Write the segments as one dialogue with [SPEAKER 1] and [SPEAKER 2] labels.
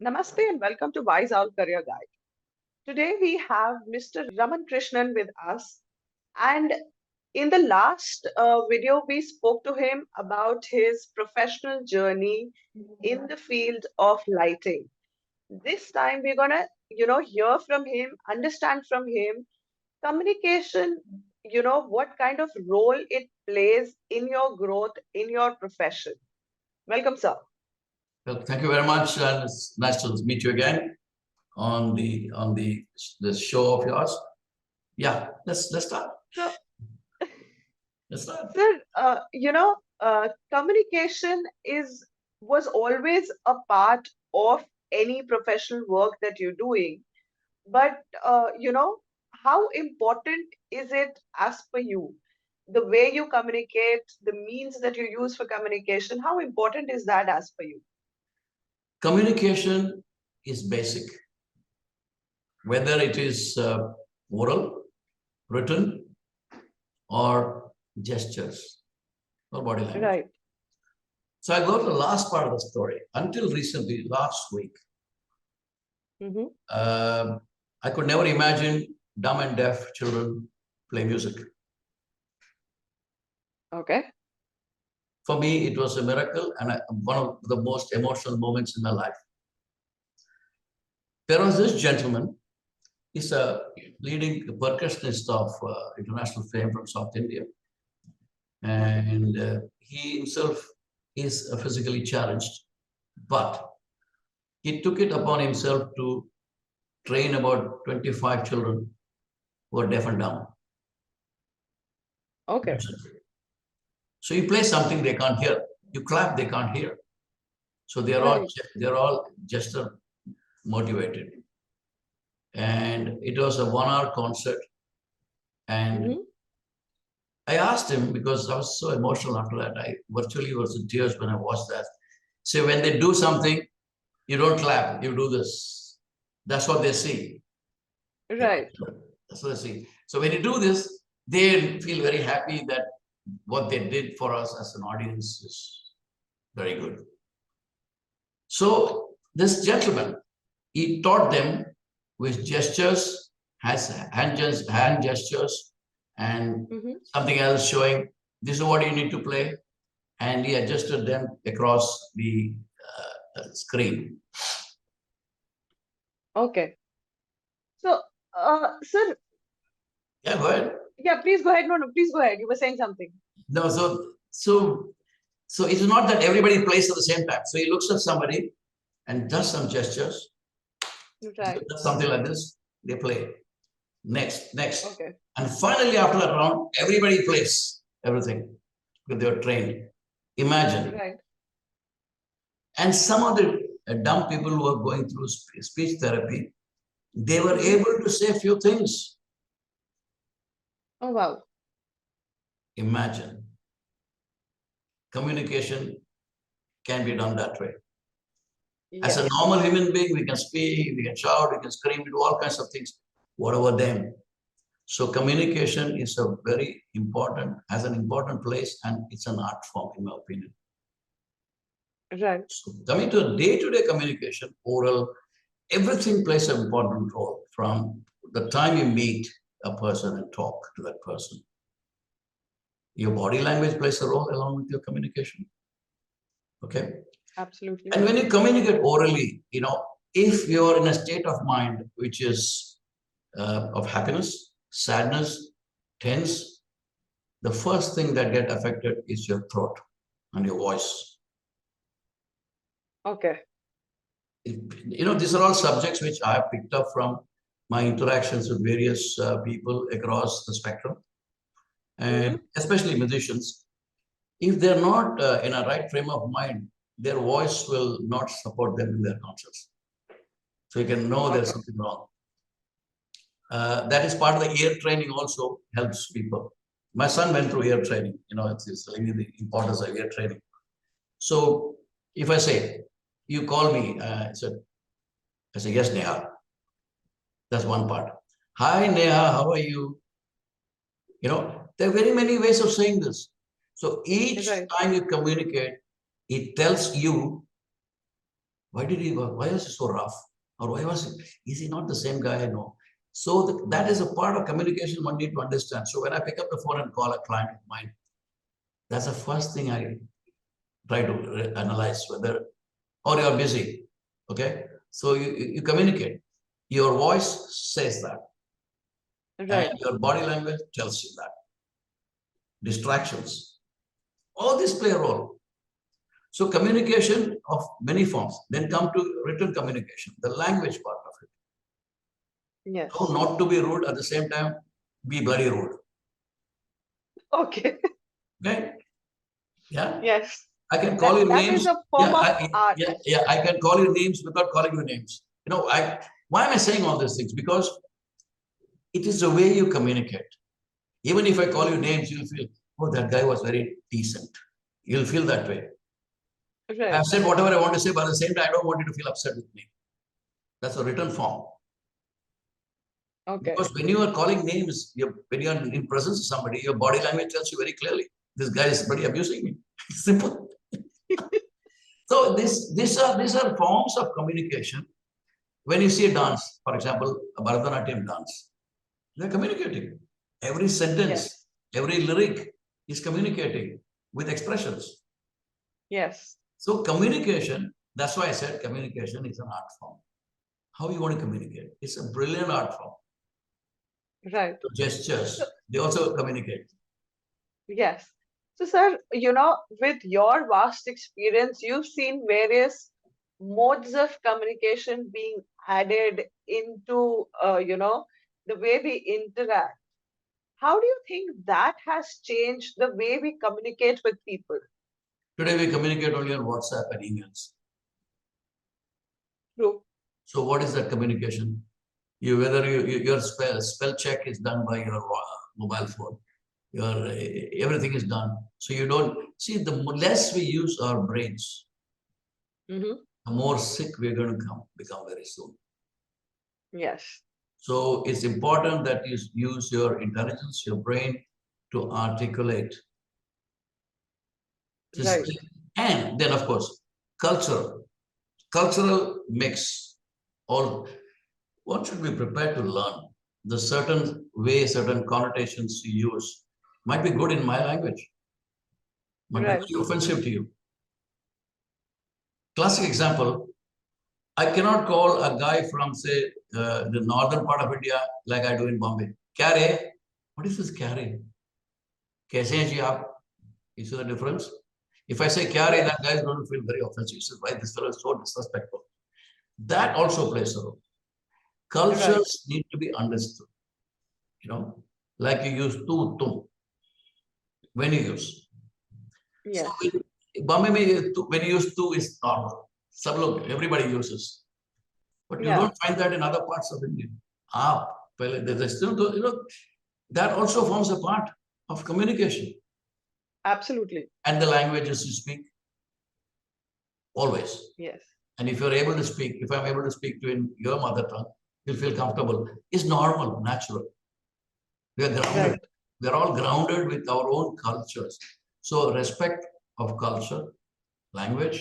[SPEAKER 1] Namaste and welcome to Wise Owl Career Guide. Today we have Mr. Raman Krishnan with us. And in the last video, we spoke to him about his professional journey in the field of lighting. This time we're gonna, hear from him, understand from him communication, what kind of role it plays in your growth, in your profession. Welcome, sir.
[SPEAKER 2] Well, thank you very much, and it's nice to meet you again on the show of yours. Yeah, let's start.
[SPEAKER 1] So,
[SPEAKER 2] Let's start.
[SPEAKER 1] sir, communication was always a part of any professional work that you're doing. But how important is it as per you? The way you communicate, the means that you use for communication, how important is that as per you?
[SPEAKER 2] Communication is basic, whether it is oral, written, or gestures or body language.
[SPEAKER 1] Right.
[SPEAKER 2] So I go to the last part of the story. Until recently, last week, I could never imagine dumb and deaf children play music.
[SPEAKER 1] Okay.
[SPEAKER 2] For me, it was a miracle and one of the most emotional moments in my life. There was this gentleman. He's a leading percussionist of international fame from South India. And he himself is physically challenged, but he took it upon himself to train about 25 children who are deaf and dumb.
[SPEAKER 1] Okay.
[SPEAKER 2] So you play something they can't hear. You clap, they can't hear. So they're all gesture motivated. And it was a 1-hour concert. And I asked him, because I was so emotional after that, I virtually was in tears when I watched that. So when they do something, you don't clap, you do this. That's what they see.
[SPEAKER 1] Right.
[SPEAKER 2] That's what they see. So when you do this, they feel very happy that what they did for us as an audience is very good. So this gentleman, he taught them with gestures, has hand gestures, and something else showing this is what you need to play, and he adjusted them across the screen.
[SPEAKER 1] Okay. So, sir.
[SPEAKER 2] Yeah, go ahead.
[SPEAKER 1] Yeah, please go ahead. No, please go ahead. You were saying something.
[SPEAKER 2] No, so it's not that everybody plays at the same time. So he looks at somebody and does some gestures.
[SPEAKER 1] Right.
[SPEAKER 2] Does something like this. They play. Next.
[SPEAKER 1] Okay.
[SPEAKER 2] And finally, after that round, everybody plays everything because they were trained. Imagine.
[SPEAKER 1] Right.
[SPEAKER 2] And some of the dumb people who are going through speech therapy, they were able to say a few things.
[SPEAKER 1] Oh, wow.
[SPEAKER 2] Imagine. Communication can be done that way. Yes. As a normal human being, we can speak, we can shout, we can scream, we do all kinds of things. What about them? So communication is a very important, has an important place, and it's an art form, in my opinion.
[SPEAKER 1] Right.
[SPEAKER 2] So coming to day-to-day communication, oral, everything plays an important role from the time you meet a person and talk to that person. Your body language plays a role along with your communication. Okay?
[SPEAKER 1] Absolutely.
[SPEAKER 2] And when you communicate orally, if you're in a state of mind which is of happiness, sadness, tense, the first thing that get affected is your throat and your voice.
[SPEAKER 1] Okay.
[SPEAKER 2] These are all subjects which I have picked up from my interactions with various people across the spectrum, and especially musicians. If they're not in a right frame of mind, their voice will not support them in their concerts. So you can know there's something wrong. That is part of the ear training also helps people. My son went through ear training. It's really the importance of ear training. So if I say, you call me, I say, yes, Neha. That's one part. Hi, Neha, how are you? There are very many ways of saying this. So each time you communicate, it tells you Why was he so rough? Or is he not the same guy I know? So that is a part of communication one need to understand. So when I pick up the phone and call a client of mine, that's the first thing I try to analyze whether, or you're busy. Okay. So you communicate. Your voice says that.
[SPEAKER 1] Right.
[SPEAKER 2] And your body language tells you that. Distractions. All this play a role. So communication of many forms. Then come to written communication, the language part of it.
[SPEAKER 1] Yes.
[SPEAKER 2] How not to be rude at the same time, be bloody rude.
[SPEAKER 1] Okay.
[SPEAKER 2] Okay? Yeah.
[SPEAKER 1] Yes.
[SPEAKER 2] I can call you
[SPEAKER 1] That is
[SPEAKER 2] names.
[SPEAKER 1] a form of art.
[SPEAKER 2] Yeah. I can call you names without calling you names. Why am I saying all these things? Because it is the way you communicate. Even if I call you names, you'll feel, oh, that guy was very decent. You'll feel that way.
[SPEAKER 1] Right.
[SPEAKER 2] I've said whatever I want to say, but at the same time, I don't want you to feel upset with me. That's a written form.
[SPEAKER 1] Okay.
[SPEAKER 2] Because when you are calling names, when you are in presence of somebody, your body language tells you very clearly, this guy is pretty abusing me. Simple. So these are forms of communication. When you see a dance, for example, a Bharatanatyam dance, they're communicating. Every
[SPEAKER 1] Yes.
[SPEAKER 2] sentence, every lyric is communicating with expressions.
[SPEAKER 1] Yes.
[SPEAKER 2] So communication, that's why I said communication is an art form. How you want to communicate? It's a brilliant art form.
[SPEAKER 1] Right. So,
[SPEAKER 2] Gestures, they also communicate.
[SPEAKER 1] yes. So, sir, with your vast experience, you've seen various modes of communication being added into, the way we interact. How do you think that has changed the way we communicate with people?
[SPEAKER 2] Today we communicate only on WhatsApp and emails.
[SPEAKER 1] True.
[SPEAKER 2] So what is that communication? Your spell check is done by your mobile phone. Everything is done. So you don't see, the less we use our brains,
[SPEAKER 1] Mm-hmm.
[SPEAKER 2] the more sick we're going to become very soon.
[SPEAKER 1] Yes.
[SPEAKER 2] So it's important that you use your intelligence, your brain to articulate.
[SPEAKER 1] Right.
[SPEAKER 2] And then, of course, cultural mix. All One should be prepared to learn. The certain way, certain connotations you use might be good in my language, might be
[SPEAKER 1] Right.
[SPEAKER 2] very offensive to you. Classic example, I cannot call a guy from, say, the northern part of India like I do in Bombay. Kare, what is this kare? Kaise hain ji aap? You see the difference? If I say kare,
[SPEAKER 1] Yes.
[SPEAKER 2] that guy is going to feel very offensive. He says, why this fellow is so disrespectful? That also plays a role.
[SPEAKER 1] Right.
[SPEAKER 2] Cultures need to be understood, like you use tu, tum, when you use. So
[SPEAKER 1] Yes.
[SPEAKER 2] Bombay when you use tu is normal. Everybody uses. But you
[SPEAKER 1] Yeah.
[SPEAKER 2] don't find that in other parts of India. Ah, there's still, that also forms a part of communication.
[SPEAKER 1] Absolutely.
[SPEAKER 2] And the languages you speak, always.
[SPEAKER 1] Yes.
[SPEAKER 2] And if you're able to speak, if I'm able to speak to you in your mother tongue, you'll feel comfortable. It's normal, natural. We are grounded.
[SPEAKER 1] Right.
[SPEAKER 2] We are all grounded with our own cultures. So respect of culture, language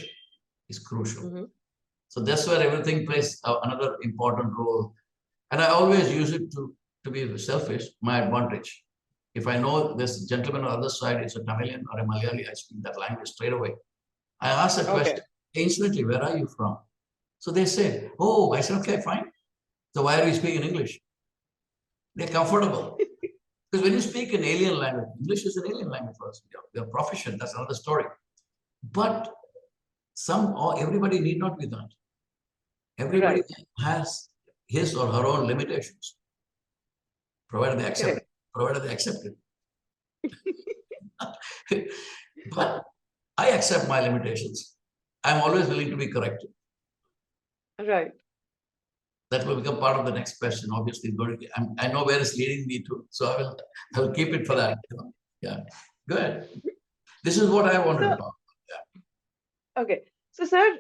[SPEAKER 2] is crucial.
[SPEAKER 1] Mm-hmm.
[SPEAKER 2] So that's where everything plays another important role. And I always use it to be selfish, my advantage. If I know this gentleman on the other side is a Tamilian or a Malayali, I speak that language straight away. I ask that
[SPEAKER 1] Okay.
[SPEAKER 2] question instantly, where are you from? So they say, oh, I said, okay, fine. So why are you speaking English? They're comfortable. Because when you speak an alien language, English is an alien language for us. We are proficient, that's another story. But everybody need not be that. Everybody
[SPEAKER 1] Right.
[SPEAKER 2] has his or her own limitations, provided they accept it.
[SPEAKER 1] Correct.
[SPEAKER 2] Provided they accept it. But I accept my limitations. I'm always willing to be corrected.
[SPEAKER 1] Right.
[SPEAKER 2] That will become part of the next question. Obviously, I know where it's leading me to, so I will keep it for that. Yeah, good. This is what I wanted to
[SPEAKER 1] So,
[SPEAKER 2] talk.
[SPEAKER 1] okay. So, sir,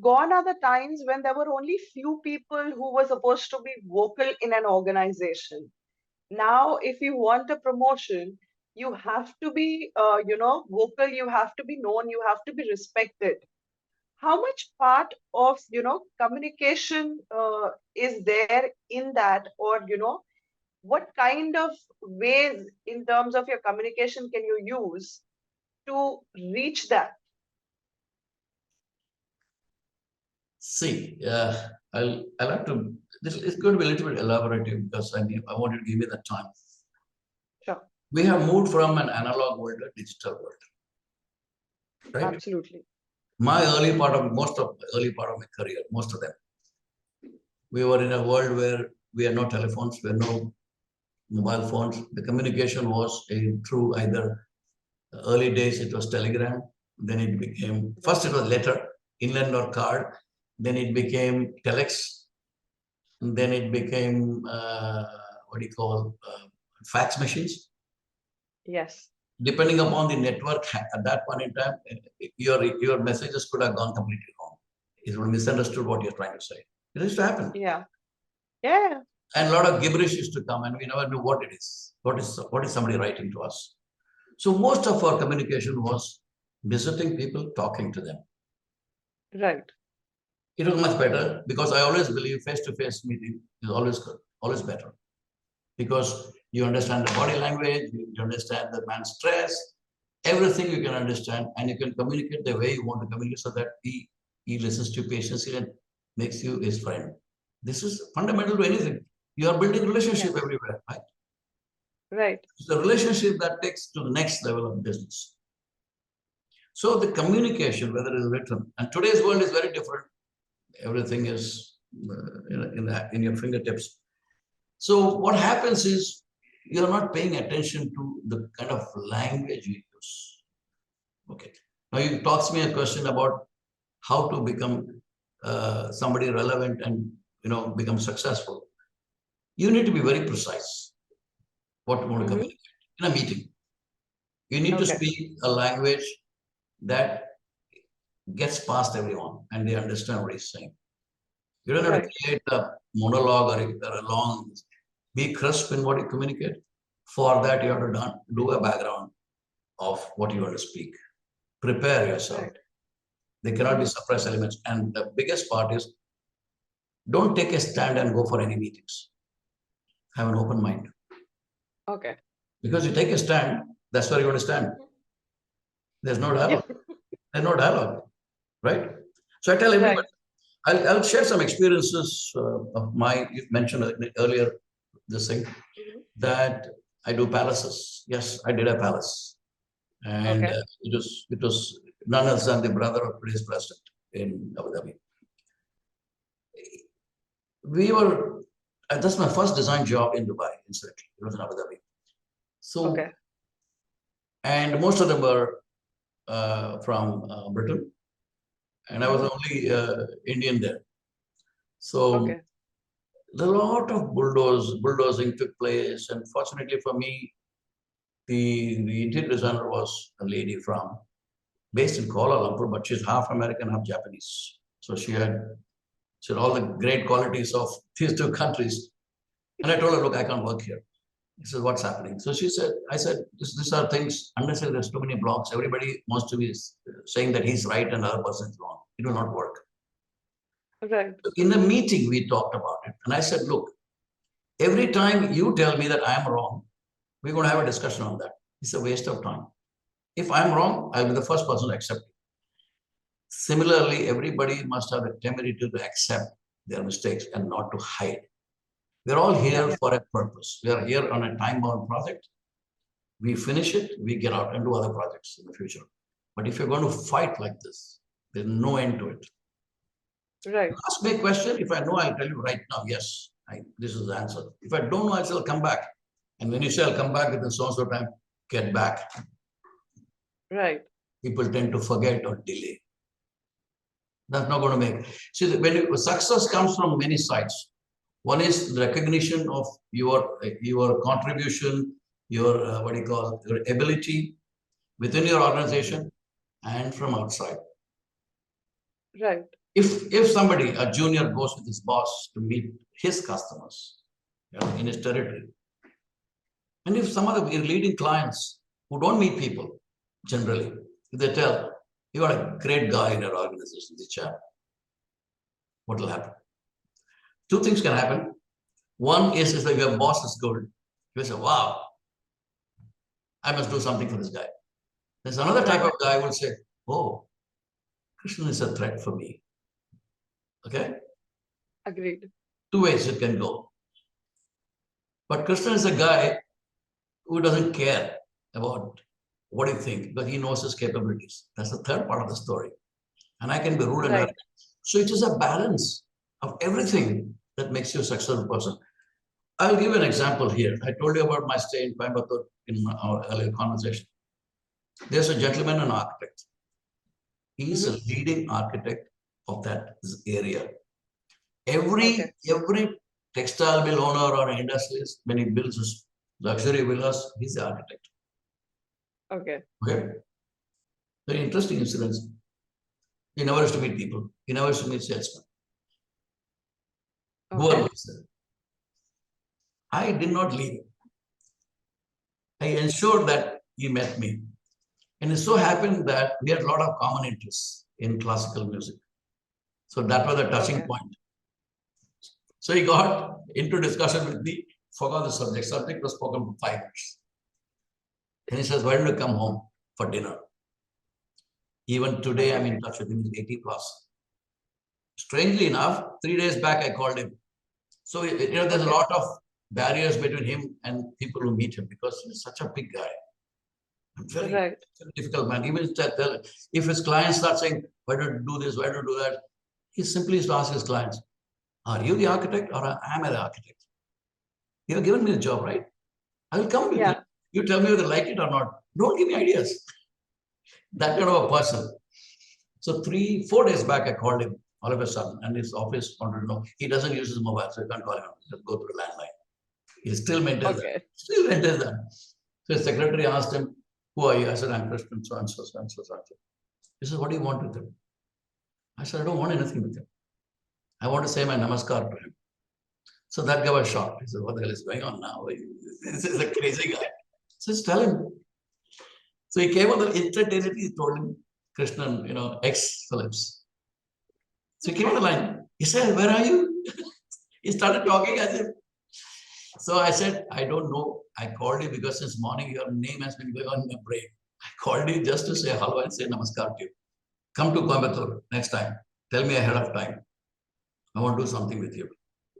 [SPEAKER 1] gone are the times when there were only few people who were supposed to be vocal in an organization. Now, if you want a promotion, you have to be, vocal, you have to be known, you have to be respected. how much part of, communication is there in that, or, what kind of ways in terms of your communication can you use to reach that?
[SPEAKER 2] See, I'll have to. This is going to be a little bit elaborative because I want you to give me the time.
[SPEAKER 1] Sure.
[SPEAKER 2] We have moved from an analog world to a digital world, right?
[SPEAKER 1] Absolutely.
[SPEAKER 2] Most of the early part of my career, most of them, we were in a world where we had no telephones, we had no mobile phones. The communication was through either early days it was telegram, then it became first it was letter, inland or card, then it became telex, and then it became what do you call fax machines.
[SPEAKER 1] Yes.
[SPEAKER 2] Depending upon the network at that point in time, your messages could have gone completely wrong. It would have misunderstood what you're trying to say. It used to happen.
[SPEAKER 1] Yeah. Yeah.
[SPEAKER 2] And a lot of gibberish used to come, and we never knew what it is. What is somebody writing to us? So most of our communication was visiting people, talking to them.
[SPEAKER 1] Right.
[SPEAKER 2] It was much better because I always believe face-to-face meeting is always good, always better. Because you understand the body language, you understand the man's stress, everything you can understand, and you can communicate the way you want to communicate so that he listens to you patiently and makes you his friend. This is fundamental to anything. You are building relationship
[SPEAKER 1] Yes.
[SPEAKER 2] everywhere, right?
[SPEAKER 1] Right.
[SPEAKER 2] It's the relationship that takes to the next level of business. So the communication, whether it is written, and today's world is very different. Everything is in your fingertips. So what happens is you're not paying attention to the kind of language you use. Okay. Now you talks me a question about how to become somebody relevant and become successful. You need to be very precise what you want to
[SPEAKER 1] Mm-hmm.
[SPEAKER 2] communicate in a meeting. You need to
[SPEAKER 1] Okay.
[SPEAKER 2] speak a language that gets past everyone and they understand what he's saying. You don't have to
[SPEAKER 1] Right.
[SPEAKER 2] create a monologue or a long, be crisp in what you communicate. For that, you have to do a background of what you want to speak. Prepare yourself.
[SPEAKER 1] Right.
[SPEAKER 2] There cannot be
[SPEAKER 1] Mm-hmm.
[SPEAKER 2] suppressed elements. And the biggest part is don't take a stand and go for any meetings. Have an open mind.
[SPEAKER 1] Okay.
[SPEAKER 2] Because you take a stand, that's where you're going to stand. There's no
[SPEAKER 1] Yeah.
[SPEAKER 2] dialogue. There's no dialogue, right? So I tell
[SPEAKER 1] Right.
[SPEAKER 2] everybody, I'll share some experiences of my, you mentioned earlier this thing,
[SPEAKER 1] Mm-hmm.
[SPEAKER 2] that I do palaces. Yes, I did a palace. And
[SPEAKER 1] Okay.
[SPEAKER 2] it was none other than the brother of today's president in Abu Dhabi. We were, that's my first design job in Dubai, incidentally. It was in Abu Dhabi. So,
[SPEAKER 1] Okay.
[SPEAKER 2] and most of them were from Britain, and I was
[SPEAKER 1] Mm-hmm.
[SPEAKER 2] the only Indian there. So
[SPEAKER 1] Okay.
[SPEAKER 2] a lot of bulldozing took place, and fortunately for me, the interior designer was a lady from based in Kuala Lumpur, but she's half American, half Japanese. So she had all the great qualities of these two countries. And I told her, look, I can't work here. This is what's happening. So I said, these are things, unless there's too many blocks, everybody wants to be saying that he's right and the other person's wrong. It will not work.
[SPEAKER 1] Right.
[SPEAKER 2] In the meeting, we talked about it. And I said, look, every time you tell me that I'm wrong, we're going to have a discussion on that. It's a waste of time. If I'm wrong, I'll be the first person to accept it. Similarly, everybody must have the temerity to accept their mistakes and not to hide. We're all
[SPEAKER 1] Yeah.
[SPEAKER 2] here for a purpose. We are here on a time-bound project. We finish it, we get out and do other projects in the future. But if you're going to fight like this, there's no end to it.
[SPEAKER 1] Right.
[SPEAKER 2] Ask me a question. If I know, I'll tell you right now, yes, this is the answer. If I don't know, I'll come back. And when you say I'll come back within so and so time, get back.
[SPEAKER 1] Right.
[SPEAKER 2] People tend to forget or delay. That's not going to make. See, when success comes from many sides. One is the recognition of your contribution, your what do you call your ability within your organization and from outside.
[SPEAKER 1] Right.
[SPEAKER 2] If somebody, a junior, goes with his boss to meet his customers in his territory, and if some of the leading clients who don't meet people generally, if they tell, You got a great guy in your organization, the chap. What will happen? Two things can happen. One is like your boss is good. You say, wow, I must do something for this guy. There's another type of guy who will say, oh, Krishna is a threat for me. Okay?
[SPEAKER 1] Agreed.
[SPEAKER 2] Two ways it can go. But Krishna is a guy who doesn't care about what you think, but he knows his capabilities. That's the third part of the story. And I can be rude and arrogant. So it is a balance of everything that makes you a successful person. I'll give you an example here. I told you about my stay in Coimbatore in our earlier conversation. There's a gentleman, an architect. He's a leading architect of that area. Every textile mill owner or industrialist, when he builds his luxury villas, he's the architect. Okay. Very interesting incidents. He never used to meet people. He never used to meet salesmen. Okay. I did not leave. I ensured that he met me. And it so happened that we had a lot of common interests in classical music. So that was a touching point. So he got into discussion with me, forgot the subject. Subject was spoken for 5 minutes. And he says, why don't you come home for dinner? Even today, I'm in touch with him. He's 80 plus. Strangely enough, 3 days back, I called him. So, there's a lot of barriers between him and people who meet him because he's such a big guy. Very difficult man. Even if his clients start saying, why don't you do this, why don't you do that? He simply used to ask his clients, are you the architect or am I the architect? You have given me the job, right? I will come with you. You tell me whether I like it or not. Don't give me ideas. That kind of a person. So 3-4 days back, I called him all of a sudden, and his office wanted to know. He doesn't use his mobile, so you can't call him. Just go to the landline. He still maintains that. Still maintains that. So his secretary asked him, who are you? I said, I'm Krishnan, so and so, so and so, so and so. He said, what do you want with him? I said, I don't want anything with him. I want to say my namaskar to him. So that guy was shocked. He said, what the hell is going on now? This is a crazy guy. So just tell him. So he came on the instantaneously, he told him, Krishnan, ex-Phillips. So he came on the line. He said, where are you? He started talking as if. So I said, I don't know. I called you because since morning your name has been going on in my brain. I called you just to say hello and say namaskar to you. Come to Coimbatore next time. Tell me ahead of time. I want to do something with you.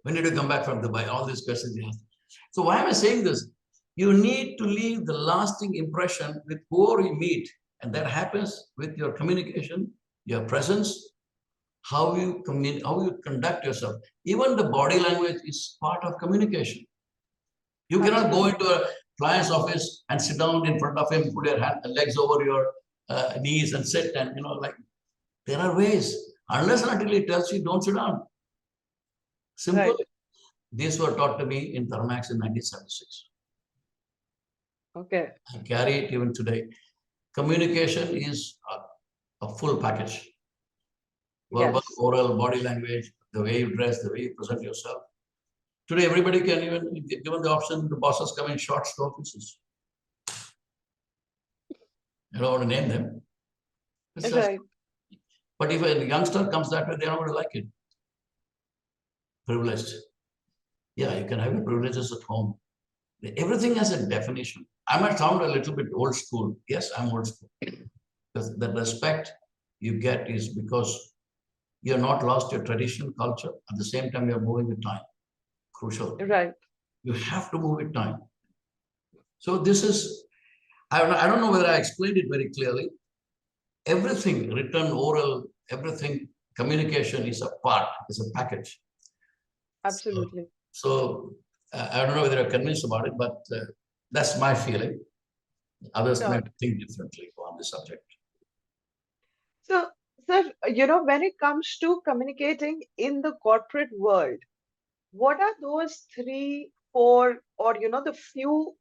[SPEAKER 2] When did you come back from Dubai? All these questions he asked. So why am I saying this? You need to leave the lasting impression with whoever you meet. And that happens with your communication, your presence, how you conduct yourself. Even the body language is part of communication. You cannot go into a client's office and sit down in front of him, put your legs over your knees and sit and, there are ways. Unless and until he tells you, don't sit down. Simple. Right. These were taught to me in Thermax in 1976. I carry it even today. Communication is a full package. Verbal, oral, body language, the way you dress, the way you present yourself. Today, everybody can even, given the option, the bosses come in shorts to offices. I don't want to name them. Right. But if a youngster comes that way, they're not going to like it. Privileged. Yeah, you can have your privileges at home. Everything has a definition. I might sound a little bit old school. Yes, I'm old school. Because the respect you get is because you're not lost your tradition, culture. At the same time, you're moving with time. Crucial. Right. You have to move with time. So this is, I don't know whether I explained it very clearly. Everything, written, oral, everything, communication is a part, is a package. Absolutely. So I don't know whether you're convinced about it, but that's my feeling. Others may think differently on the subject.
[SPEAKER 1] So, sir, when it comes to communicating in the corporate world, what are those 3, 4, or the few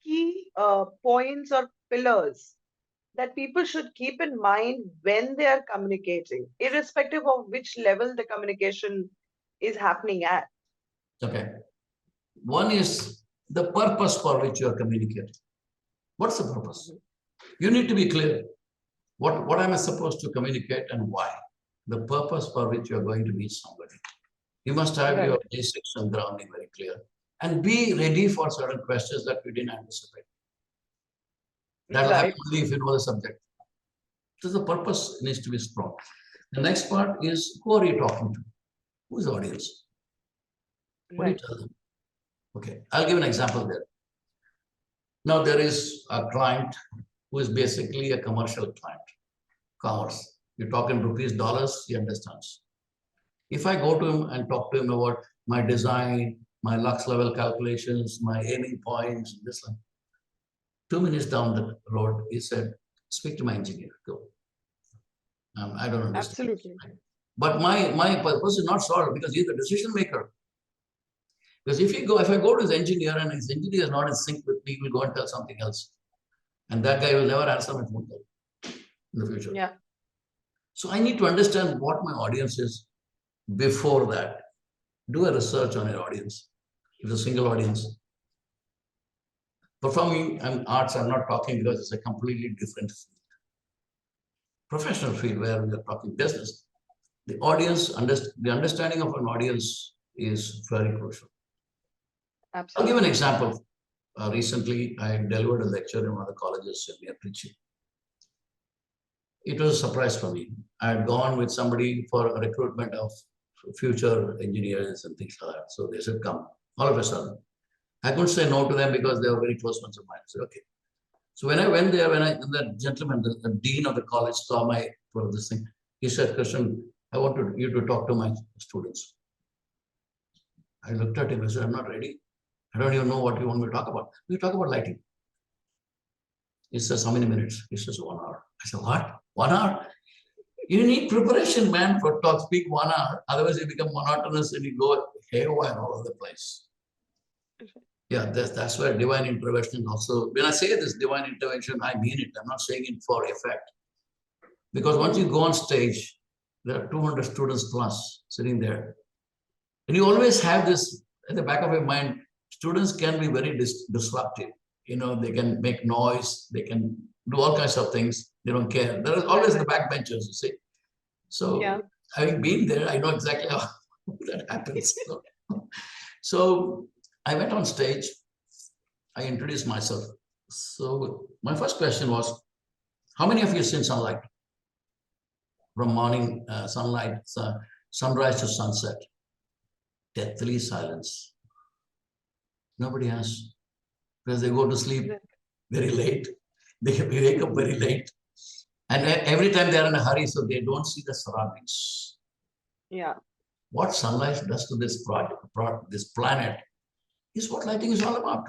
[SPEAKER 1] key points or pillars that people should keep in mind when they are communicating, irrespective of which level the communication is happening at?
[SPEAKER 2] Okay. One is the purpose for which you are communicating. What's the purpose? You need to be clear. What am I supposed to communicate and why? The purpose for which you are going to meet somebody. You must have your
[SPEAKER 1] Right.
[SPEAKER 2] basics and grounding very clear. And be ready for certain questions that you didn't anticipate. That'll happen
[SPEAKER 1] Right.
[SPEAKER 2] only if you know the subject. So the purpose needs to be strong. The next part is, who are you talking to? Who is the audience? What do you
[SPEAKER 1] Right.
[SPEAKER 2] tell them? Okay, I'll give an example there. Now there is a client who is basically a commercial client, commerce. You talk in rupees, dollars, he understands. If I go to him and talk to him about my design, my lux level calculations, my aiming points, this one, 2 minutes down the road, he said, speak to my engineer, go. I don't understand.
[SPEAKER 1] Absolutely.
[SPEAKER 2] But my purpose is not solved because he's the decision maker. Because if I go to his engineer and his engineer is not in sync with me, he will go and tell something else. And that guy will never answer my phone call in the future.
[SPEAKER 1] Yeah.
[SPEAKER 2] So I need to understand what my audience is before that. Do a research on your audience. If it's a single audience. Performing and arts, I'm not talking because it's a completely different field. Professional field where we are talking business. The audience, the understanding of an audience is very crucial. I'll give an
[SPEAKER 1] Absolutely.
[SPEAKER 2] example. Recently, I delivered a lecture in one of the colleges near Trichy. It was a surprise for me. I had gone with somebody for a recruitment of future engineers and things like that. So they said, come, all of a sudden. I couldn't say no to them because they were very close friends of mine. I said, okay. So when I went there, the gentleman, the dean of the college saw my for this thing, he said, Christian, I want you to talk to my students. I looked at him and said, I'm not ready. I don't even know what you want me to talk about. We talk about lighting. He says, how many minutes? He says, 1 hour. I said, what? 1 hour? You need preparation, man, for talk, speak 1 hour. Otherwise, you become monotonous and you go haywire all over the place. Yeah, that's where divine intervention also. When I say this divine intervention, I mean it. I'm not saying it for effect. Because once you go on stage, there are 200 students plus sitting there. And you always have this at the back of your mind, students can be very disruptive. They can make noise, they can do all kinds of things. They don't care. There is always the backbenchers, you see. So
[SPEAKER 1] Yeah.
[SPEAKER 2] having been there, I know exactly how that happens. So I went on stage. I introduced myself. So my first question was, how many of you seen sunlight? From morning sunlight, sunrise to sunset. Deathly silence. Nobody has. Because they go to sleep very late. They wake up very late. And every time they're in a hurry, so they don't see the surroundings.
[SPEAKER 1] Yeah.
[SPEAKER 2] What sunlight does to this planet is what lighting is all about.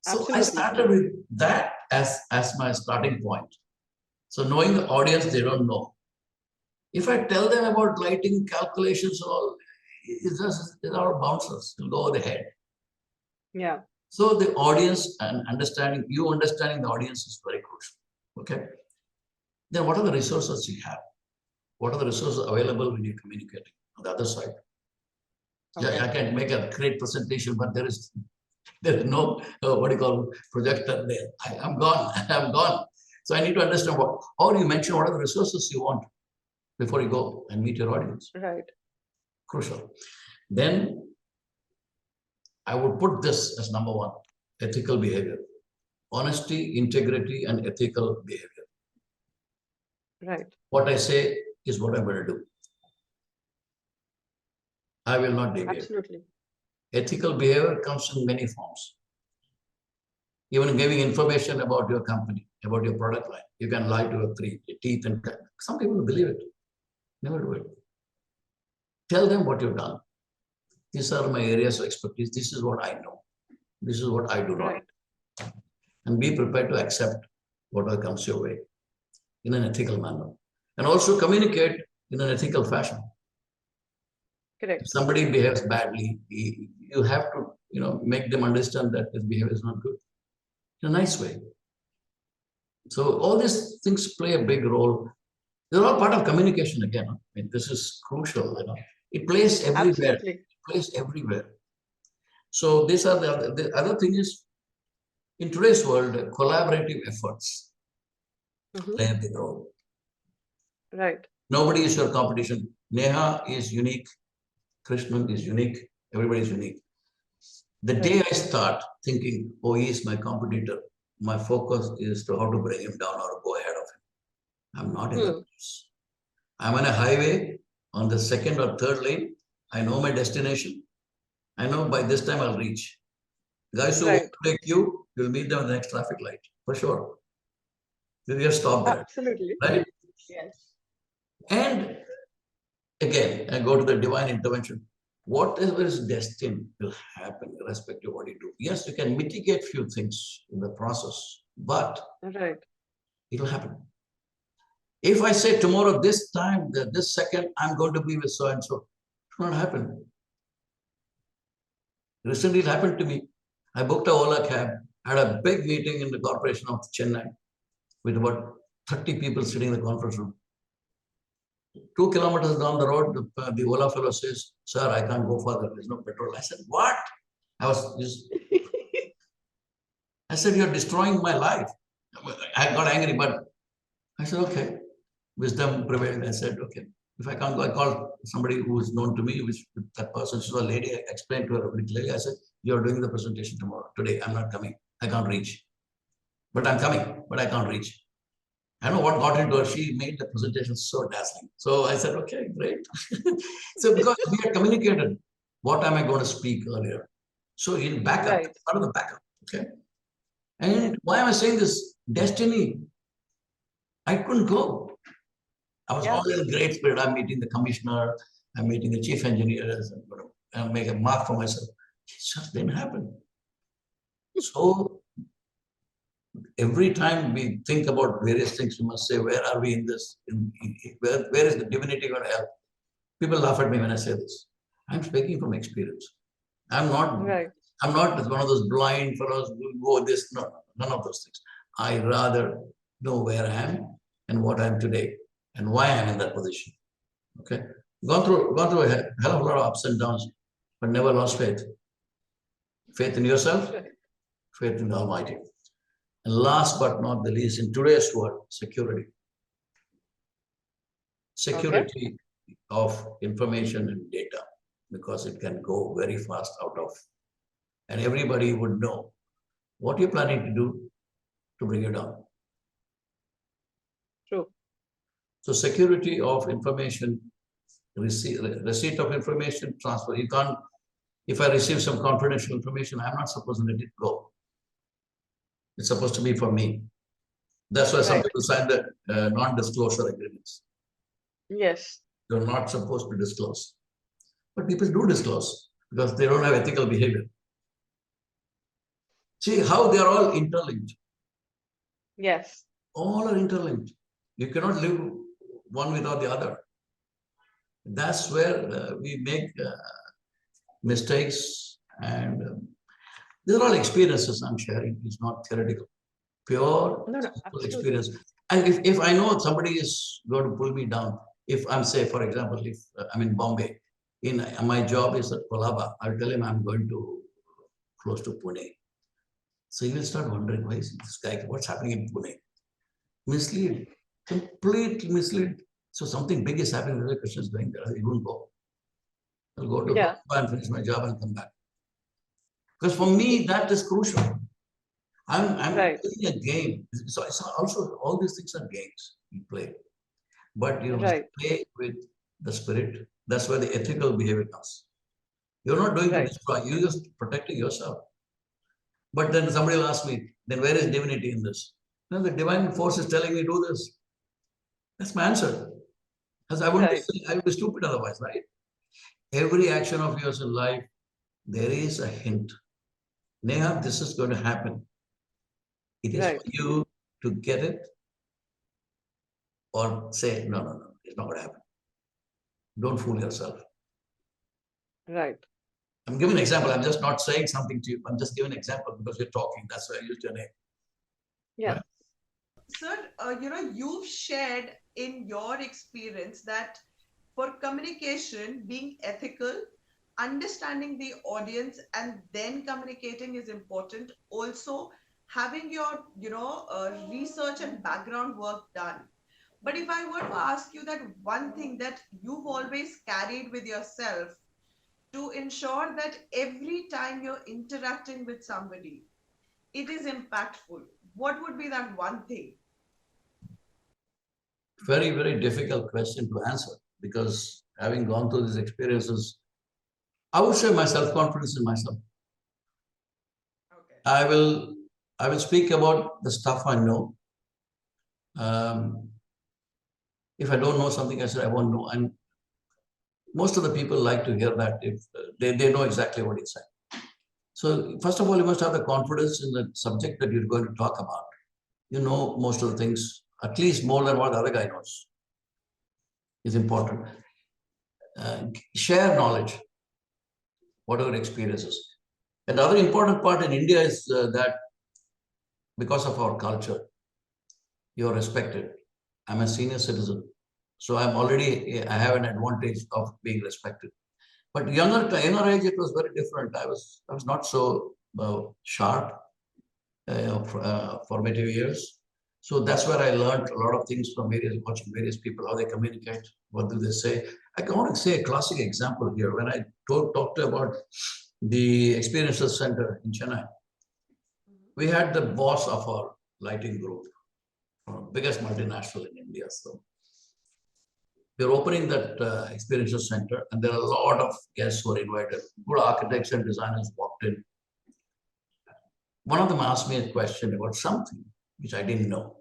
[SPEAKER 2] So
[SPEAKER 1] Absolutely.
[SPEAKER 2] I started with that as my starting point. So knowing the audience, they don't know. If I tell them about lighting calculations, all it's all bouncers. It'll go over the head.
[SPEAKER 1] Yeah.
[SPEAKER 2] So the audience and understanding the audience is very crucial. Okay. Then what are the resources you have? What are the resources available when you're communicating on the other side? Okay. Yeah, I can make a great presentation, but there is no what do you call projector there. I'm gone. I'm gone. So I need to understand how do you mention what are the resources you want before you go and meet your audience.
[SPEAKER 1] Right.
[SPEAKER 2] Crucial. Then I would put this as number one, ethical behavior. Honesty, integrity, and ethical behavior.
[SPEAKER 1] Right.
[SPEAKER 2] What I say is what I'm going to do. I will not deviate.
[SPEAKER 1] Absolutely.
[SPEAKER 2] Ethical behavior comes in many forms. Even giving information about your company, about your product line. You can lie to your teeth and some people believe it. Never do it. Tell them what you've done. These are my areas of expertise. This is what I know. This is what I do not.
[SPEAKER 1] Right.
[SPEAKER 2] And be prepared to accept whatever comes your way in an ethical manner. And also communicate in an ethical fashion.
[SPEAKER 1] Correct.
[SPEAKER 2] If somebody behaves badly, you have to make them understand that his behavior is not good in a nice way. So all these things play a big role. They're all part of communication again. I mean, this is crucial. It plays everywhere.
[SPEAKER 1] Absolutely.
[SPEAKER 2] It plays everywhere. So these are the other thing is in today's world, collaborative efforts.
[SPEAKER 1] Mm-hmm.
[SPEAKER 2] play a big role.
[SPEAKER 1] Right.
[SPEAKER 2] Nobody is your competition. Neha is unique. Krishnan is unique. Everybody is unique. The day
[SPEAKER 1] Right.
[SPEAKER 2] I start thinking, oh, he is my competitor, my focus is to how to bring him down or go ahead of him. I'm not in that
[SPEAKER 1] Hmm.
[SPEAKER 2] place. I'm on a highway on the second or third lane. I know my destination. I know by this time I'll reach. Guys who want
[SPEAKER 1] Right.
[SPEAKER 2] to take you, you'll meet them at the next traffic light for sure. You just stop there,
[SPEAKER 1] Absolutely.
[SPEAKER 2] right?
[SPEAKER 1] Yes.
[SPEAKER 2] And again, I go to the divine intervention. Whatever is destined will happen, irrespective of what you do. Yes, you can mitigate few things in the process, but
[SPEAKER 1] Right.
[SPEAKER 2] it'll happen. If I say tomorrow, this time, this second, I'm going to be with so and so, it won't happen. Recently, it happened to me. I booked a Ola cab, had a big meeting in the corporation of Chennai with about 30 people sitting in the conference room. 2 kilometers down the road, the Ola fellow says, "Sir, I can't go further. There's no petrol." I said, "What?" I said, "You're destroying my life." I got angry, but I said, "Okay." Wisdom prevailed. I said, "Okay. If I can't go," I called somebody who is known to me, which that person, she was a lady. I explained to her a bit clearly. I said, "You're doing the presentation tomorrow. Today, I'm not coming. I can't reach. But I'm coming, but I can't reach." I don't know what got into her. She made the presentation so dazzling. So I said, "Okay, great." So because we had communicated, what am I going to speak earlier? So in backup,
[SPEAKER 1] Right.
[SPEAKER 2] part of the backup. Okay.
[SPEAKER 1] Yes.
[SPEAKER 2] And why am I saying this? Destiny. I couldn't go. I was
[SPEAKER 1] Yeah.
[SPEAKER 2] all in great spirit. I'm meeting the commissioner. I'm meeting the chief engineers. I'm going to make a mark for myself. It just didn't happen. So every time we think about various things, we must say, where are we in this? Where is the divinity going to help? People laugh at me when I say this. I'm speaking from experience. I'm not.
[SPEAKER 1] Right.
[SPEAKER 2] I'm not one of those blind fellows who go this. No, none of those things. I rather know where I am and what I am today and why I'm in that position. Okay, gone through a hell of a lot of ups and downs, but never lost faith. Faith in yourself,
[SPEAKER 1] Right.
[SPEAKER 2] faith in the Almighty. And last but not the least, in today's world, security.
[SPEAKER 1] Okay.
[SPEAKER 2] Security of information and data, because it can go very fast out of, and everybody would know what you're planning to do to bring it down.
[SPEAKER 1] True.
[SPEAKER 2] So security of information, receipt of information, transfer. You can't, if I receive some confidential information, I'm not supposed to let it go. It's supposed to be for me. That's why some
[SPEAKER 1] Right.
[SPEAKER 2] people sign the non-disclosure agreements.
[SPEAKER 1] Yes.
[SPEAKER 2] You're not supposed to disclose. But people do disclose because they don't have ethical behavior. See how they are all interlinked.
[SPEAKER 1] Yes.
[SPEAKER 2] All are interlinked. You cannot live one without the other. That's where we make mistakes. And these are all experiences I'm sharing. It's not theoretical. Pure,
[SPEAKER 1] No, no,
[SPEAKER 2] simple
[SPEAKER 1] absolutely.
[SPEAKER 2] experience. And if I know somebody is going to pull me down, if I'm, say, for example, if I'm in Bombay, in my job is at Kolaba, I'll tell him I'm going to close to Pune. So he will start wondering, why is this guy, what's happening in Pune? Mislead, complete mislead. So something big is happening, the question is going there, he won't go. I'll go to
[SPEAKER 1] Yeah.
[SPEAKER 2] Kolaba and finish my job and come back. Because for me, that is crucial. I'm
[SPEAKER 1] Right.
[SPEAKER 2] playing a game. So it's also, all these things are games you play. But you must
[SPEAKER 1] Right.
[SPEAKER 2] play with the spirit. That's where the ethical behavior comes. You're not doing to
[SPEAKER 1] Right.
[SPEAKER 2] destroy, you're just protecting yourself. But then somebody will ask me, then where is divinity in this? No, the divine force is telling me do this. That's my answer. Because
[SPEAKER 1] Right.
[SPEAKER 2] I would be stupid otherwise, right? Every action of yours in life, there is a hint. Neha, this is going to happen. It is for
[SPEAKER 1] Right.
[SPEAKER 2] you to get it or say, no, no, no, it's not going to happen. Don't fool yourself.
[SPEAKER 1] Right.
[SPEAKER 2] I'm giving an example. I'm just not saying something to you. I'm just giving an example because you're talking. That's why I used your name.
[SPEAKER 1] Yeah.
[SPEAKER 2] Right?
[SPEAKER 1] Sir, you've shared in your experience that for communication, being ethical, understanding the audience, and then communicating is important. Also, having your research and background work done. But if I were to ask you that one thing that you've always carried with yourself to ensure that every time you're interacting with somebody, it is impactful, what would be that one thing?
[SPEAKER 2] Very, very difficult question to answer because having gone through these experiences, I would say my self-confidence in myself.
[SPEAKER 1] Okay.
[SPEAKER 2] I will I will speak about the stuff I know. Um, if I don't know something, I said I won't know. And most of the people like to hear that if they know exactly what it's saying. So first of all, you must have the confidence in the subject that you're going to talk about. You know most of the things, at least more than what the other guy knows, is important. Share knowledge, whatever experiences. And the other important part in India is that because of our culture, you're respected. I'm a senior citizen, so I have an advantage of being respected. But younger age, it was very different. I was not so sharp formative years. So that's where I learned a lot of things from watching various people, how they communicate, what do they say. I want to say a classic example here. When I talked about the Experiences Center in Chennai, we had the boss of our lighting group, biggest multinational in India. So we're opening that Experiences Center, and there are a lot of guests who are invited. Good architects and designers walked in. One of them asked me a question about something which I didn't know.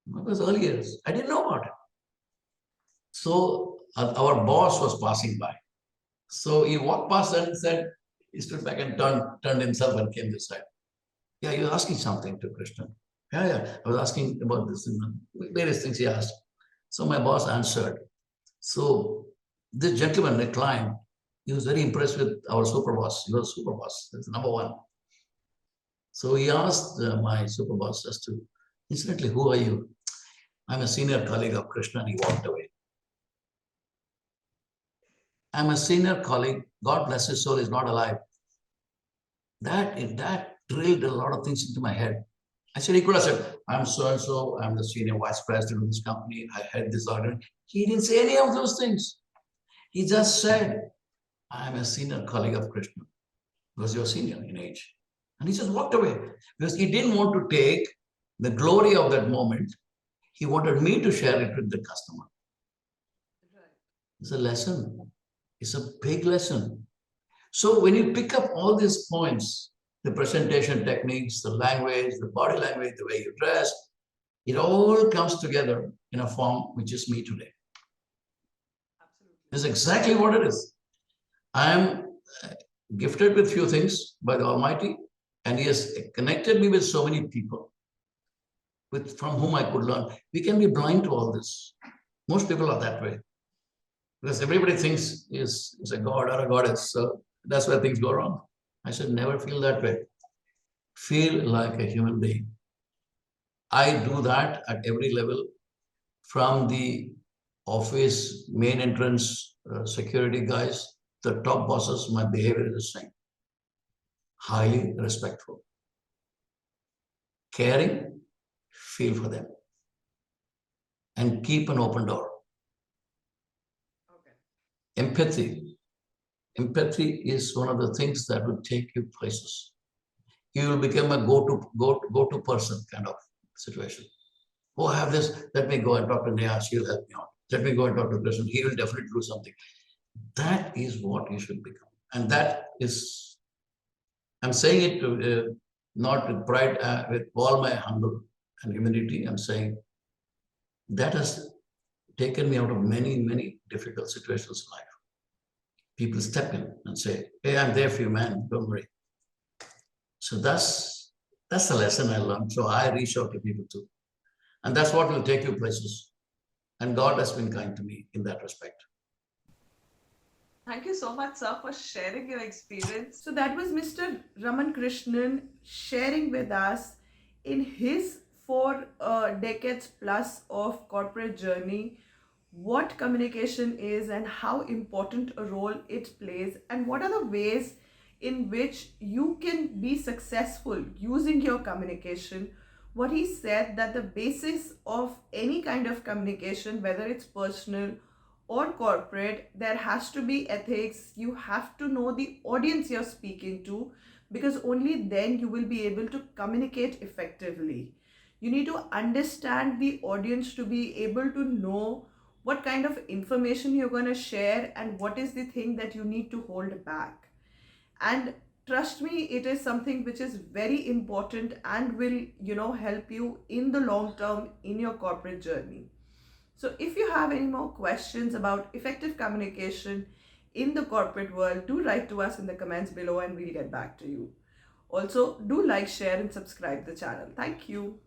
[SPEAKER 2] It was early years. I didn't know about it. So our boss was passing by. So he walked past and said, he stood back and turned himself and came this side. Yeah, you're asking something to Krishna. Yeah. I was asking about this and various things he asked. So my boss answered. So this gentleman, the client, he was very impressed with our super boss. He was super boss. That's number one. So he asked my super boss as to, incidentally, who are you? I'm a senior colleague of Krishna, and he walked away. I'm a senior colleague. God bless his soul, is not alive. That drilled a lot of things into my head. I said, he could have said, I'm so and so, I'm the senior vice president of this company, I head this organ. He didn't say any of those things. He just said, I'm a senior colleague of Krishna, because you're senior in age. And he just walked away because he didn't want to take the glory of that moment. He wanted me to share it with the customer.
[SPEAKER 1] Right.
[SPEAKER 2] It's a lesson. It's a big lesson. So when you pick up all these points, the presentation techniques, the language, the body language, the way you dress, it all comes together in a form which is me today.
[SPEAKER 1] Absolutely.
[SPEAKER 2] This is exactly what it is. I am gifted with few things by the Almighty, and He has connected me with so many people from whom I could learn. We can be blind to all this. Most people are that way because everybody thinks is a god or a goddess. So that's where things go wrong. I said, never feel that way. Feel like a human being. I do that at every level, from the office main entrance security guys, the top bosses. My behavior is the same. Highly respectful, caring, feel for them, and keep an open door.
[SPEAKER 1] Okay.
[SPEAKER 2] Empathy. Empathy is one of the things that will take you places. You will become a go-to person kind of situation. Oh, I have this. Let me go and talk to Neha. She'll help me out. Let me go and talk to Krishna. He will definitely do something. That is what you should become. And that is, I'm saying it not with pride, with all my humble and humility. I'm saying that has taken me out of many, many difficult situations in life. People step in and say, hey, I'm there for you, man. Don't worry. So that's the lesson I learned. So I reach out to people too. And that's what will take you places. And God has been kind to me in that respect.
[SPEAKER 1] Thank you so much, sir, for sharing your experience. So that was Mr. Raman Krishnan sharing with us in his 4 decades plus of corporate journey what communication is and how important a role it plays, and what are the ways in which you can be successful using your communication. What he said, that the basis of any kind of communication, whether it's personal or corporate, there has to be ethics. You have to know the audience you're speaking to, because only then you will be able to communicate effectively. You need to understand the audience to be able to know what kind of information you're going to share and what is the thing that you need to hold back. And trust me, it is something which is very important and will, help you in the long term in your corporate journey. So if you have any more questions about effective communication in the corporate world, do write to us in the comments below and we'll get back to you. Also, do like, share, and subscribe the channel. Thank you.